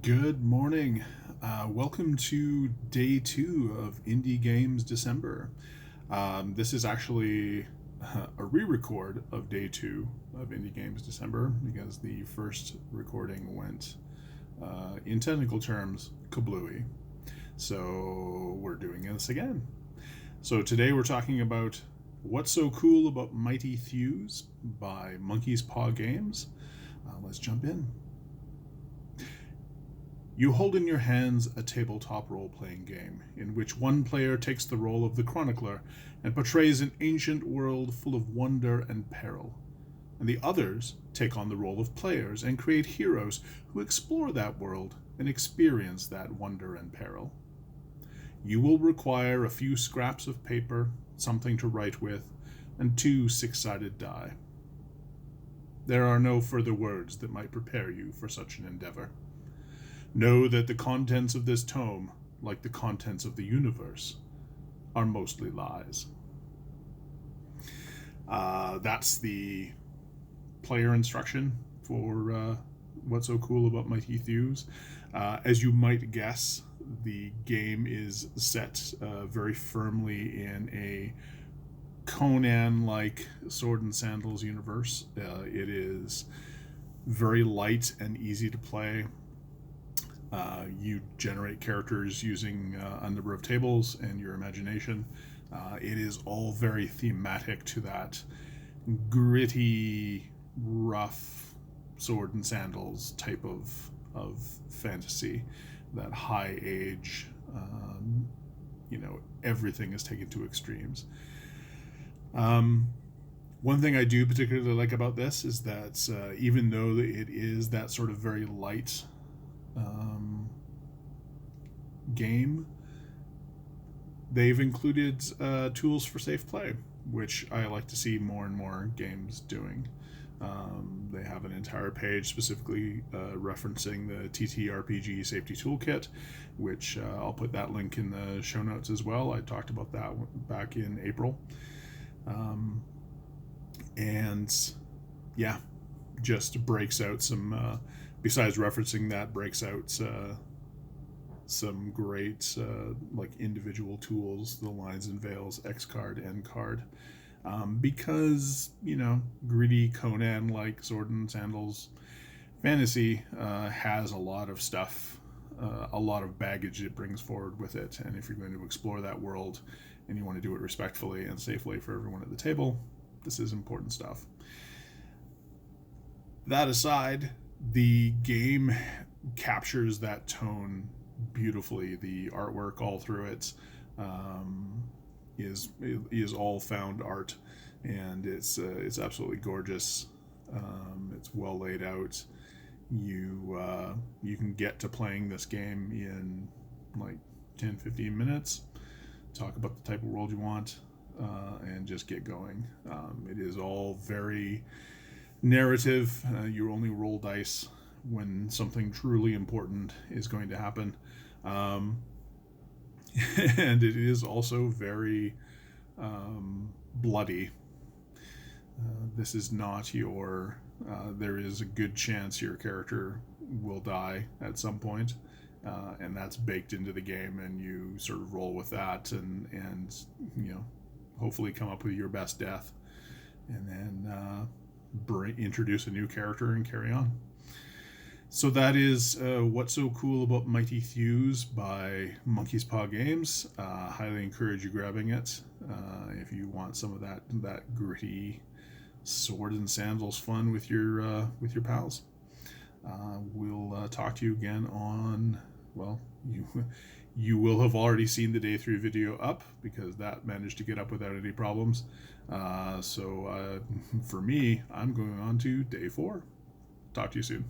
Good morning. Welcome to day 2 of Indie Games December. This is actually a re-record of day 2 of Indie Games December because the first recording went, in technical terms, kablooey. So we're doing this again. So today we're talking about What's So Cool About Mighty Thews by Monkey's Paw Games. Let's jump in. You hold in your hands a tabletop role-playing game in which one player takes the role of the chronicler and portrays an ancient world full of wonder and peril, and the others take on the role of players and create heroes who explore that world and experience that wonder and peril. You will require a few scraps of paper, something to write with, and 2 six-sided die. There are no further words that might prepare you for such an endeavor. Know that the contents of this tome, like the contents of the universe, are mostly lies. That's the player instruction for What's So Cool About Mighty Thews. As you might guess, the game is set very firmly in a Conan-like sword and sandals universe. It is very light and easy to play. You generate characters using a number of tables and your imagination. It is all very thematic to that gritty, rough sword and sandals type of fantasy, that high age, everything is taken to extremes. One thing I do particularly like about this is that even though it is that sort of very light game, they've included tools for safe play, which I like to see more and more games doing. They have an entire page specifically referencing the TTRPG safety toolkit, which I'll put that link in the show notes as well. I talked about that back in April. And yeah, just breaks out some, besides referencing that, breaks out some great like individual tools, the lines and veils, X card, N card, because gritty Conan like sword and sandals fantasy has a lot of stuff, a lot of baggage it brings forward with it, and if you're going to explore that world and you want to do it respectfully and safely for everyone at the table, this is important stuff. That aside, the game captures that tone beautifully. The artwork all through it is all found art, and it's absolutely gorgeous. It's well laid out. You can get to playing this game in like 10-15 minutes, talk about the type of world you want, and just get going. It is all very narrative. You only roll dice when something truly important is going to happen. And it is also very bloody. This is not your... there is a good chance your character will die at some point, and that's baked into the game, and you sort of roll with that and hopefully come up with your best death, and then introduce a new character and carry on. So that is What's So Cool About Mighty Thews by Monkey's Paw Games. Highly encourage you grabbing it if you want some of that gritty sword and sandals fun with your pals. We'll talk to you again on, well, you will have already seen the day 3 video up because that managed to get up without any problems. So for me, I'm going on to day 4. Talk to you soon.